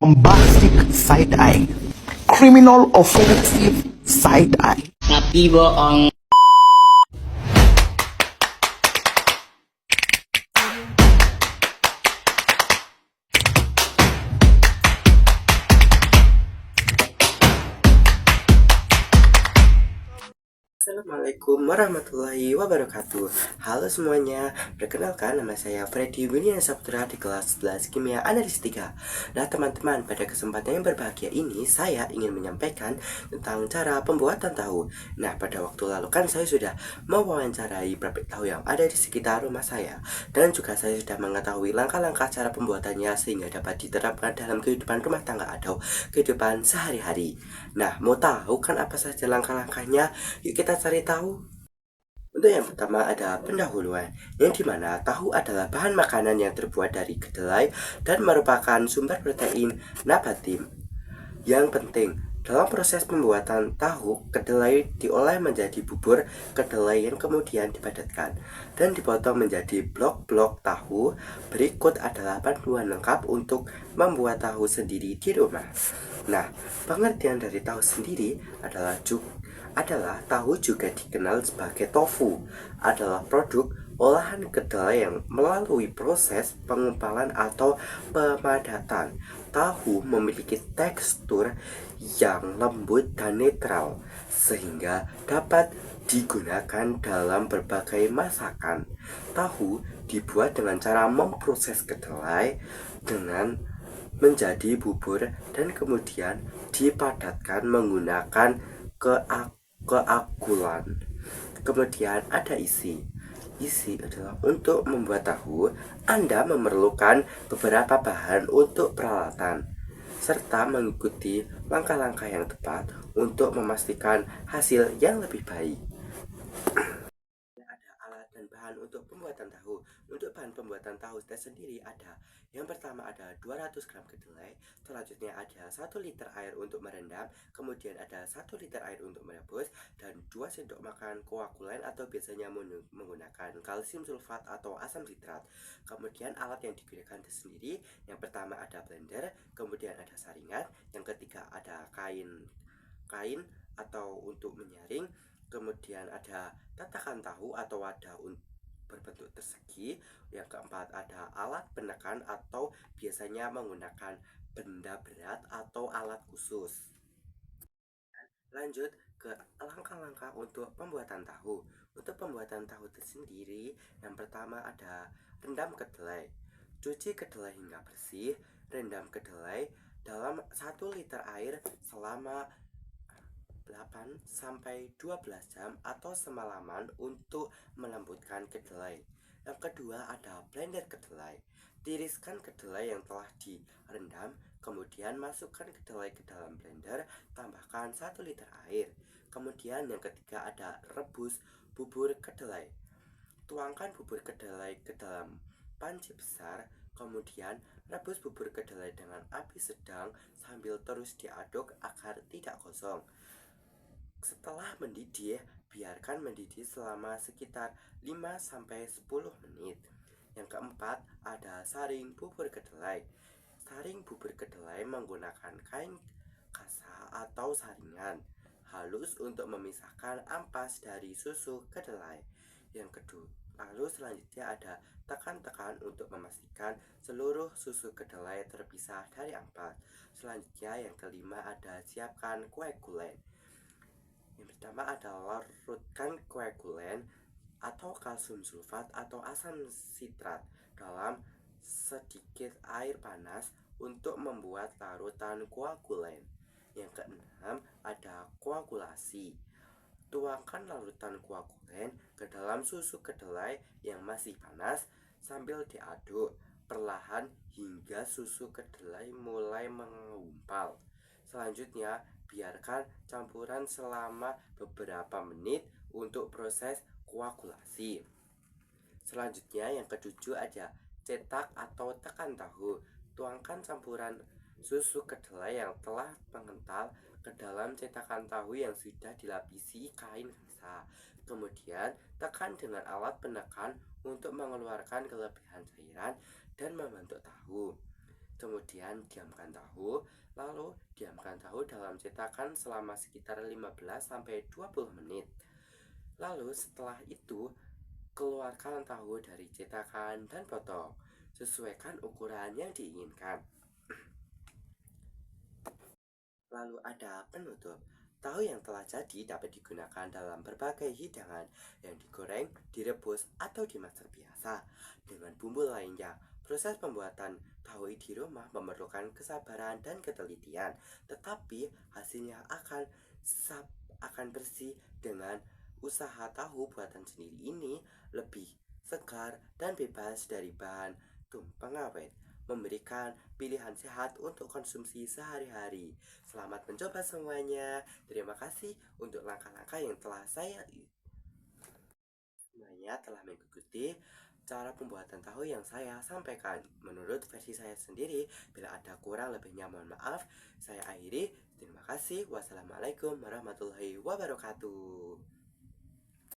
bombastic side eye, criminal offensive side eye. Tapi bohong. Assalamualaikum warahmatullahi wabarakatuh. Halo semuanya, perkenalkan nama saya Freddy Winian Saputra di kelas 11 Kimia Analis 3. Nah teman-teman, pada kesempatan yang berbahagia ini saya ingin menyampaikan tentang cara pembuatan tahu. Nah pada waktu lalu kan saya sudah mewawancarai pabrik tahu yang ada di sekitar rumah saya, dan juga saya sudah mengetahui langkah-langkah cara pembuatannya sehingga dapat diterapkan dalam kehidupan rumah tangga atau kehidupan sehari-hari. Nah mau tahu kan apa saja langkah-langkahnya? Yuk kita cari tahu. Untuk yang pertama ada pendahuluan, yang dimana tahu adalah bahan makanan yang terbuat dari kedelai dan merupakan sumber protein nabati. Yang penting, dalam proses pembuatan tahu, kedelai diolah menjadi bubur kedelai yang kemudian dipadatkan dan dipotong menjadi blok-blok tahu. Berikut adalah panduan lengkap untuk membuat tahu sendiri di rumah. Nah, pengertian dari tahu sendiri adalah tahu juga dikenal sebagai tofu, adalah produk olahan kedelai yang melalui proses pengumpalan atau pemadatan. Tahu memiliki tekstur yang lembut dan netral sehingga dapat digunakan dalam berbagai masakan. Tahu dibuat dengan cara memproses kedelai dengan menjadi bubur dan kemudian dipadatkan menggunakan keakulan. Kemudian ada isi. Isi adalah untuk membuat tahu, Anda memerlukan beberapa bahan untuk peralatan serta mengikuti langkah-langkah yang tepat untuk memastikan hasil yang lebih baik. Ada alat dan bahan untuk pembuatan tahu. Untuk bahan pembuatan tahu sendiri ada, yang pertama ada 200 gram kedelai, selanjutnya ada 1 liter air untuk merendam, kemudian ada 1 liter air untuk merebus, dan 2 sendok makan koagulen atau biasanya menggunakan kalsium sulfat atau asam sitrat. Kemudian alat yang digunakan sendiri, yang pertama ada blender, kemudian ada saringan, yang ketiga ada kain atau untuk menyaring, kemudian ada tatakan tahu atau wadah berbentuk persegi, yang keempat ada alat penekan atau biasanya menggunakan benda berat atau alat khusus. Lanjut ke langkah-langkah untuk pembuatan tahu. Untuk pembuatan tahu tersendiri, yang pertama ada rendam kedelai. Cuci kedelai hingga bersih, rendam kedelai dalam 1 liter air selama 8-12 jam atau semalaman untuk melembutkan kedelai. Yang kedua ada blender kedelai. Tiriskan kedelai yang telah direndam, kemudian masukkan kedelai ke dalam blender, tambahkan 1 liter air. Kemudian yang ketiga ada rebus bubur kedelai. Tuangkan bubur kedelai ke dalam panci besar, kemudian rebus bubur kedelai dengan api sedang sambil terus diaduk agar tidak gosong. Setelah mendidih, biarkan mendidih selama sekitar 5-10 menit. Yang keempat ada saring bubur kedelai. Saring bubur kedelai menggunakan kain kasa atau saringan halus untuk memisahkan ampas dari susu kedelai. Yang kedua, lalu selanjutnya ada tekan-tekan untuk memastikan seluruh susu kedelai terpisah dari ampas. Selanjutnya yang kelima ada siapkan kue kulen. Yang pertama adalah larutkan koagulen atau kalsium sulfat atau asam sitrat dalam sedikit air panas untuk membuat larutan koagulen. Yang keenam ada koagulasi. Tuangkan larutan koagulen ke dalam susu kedelai yang masih panas sambil diaduk perlahan hingga susu kedelai mulai mengumpal. Selanjutnya, biarkan campuran selama beberapa menit untuk proses koagulasi. Selanjutnya yang ketujuh ada cetak atau tekan tahu. Tuangkan campuran susu kedelai yang telah mengental ke dalam cetakan tahu yang sudah dilapisi kain kasa. Kemudian tekan dengan alat penekan untuk mengeluarkan kelebihan cairan dan membentuk tahu. Kemudian diamkan tahu, lalu diamkan tahu dalam cetakan selama sekitar 15-20 menit. Lalu setelah itu, keluarkan tahu dari cetakan dan potong. Sesuaikan ukuran yang diinginkan. Lalu ada penutup. Tahu yang telah jadi dapat digunakan dalam berbagai hidangan yang digoreng, direbus, atau dimasak biasa dengan bumbu lainnya. Proses pembuatan tahu di rumah memerlukan kesabaran dan ketelitian, tetapi hasilnya akan bersih dengan usaha. Tahu buatan sendiri ini lebih segar dan bebas dari bahan pengawet, memberikan pilihan sehat untuk konsumsi sehari-hari. Selamat mencoba semuanya. Terima kasih untuk langkah-langkah yang semuanya telah mengikuti cara pembuatan tahu yang saya sampaikan. Menurut versi saya sendiri, bila ada kurang lebihnya mohon maaf. Saya akhiri. Terima kasih. Wassalamualaikum warahmatullahi wabarakatuh.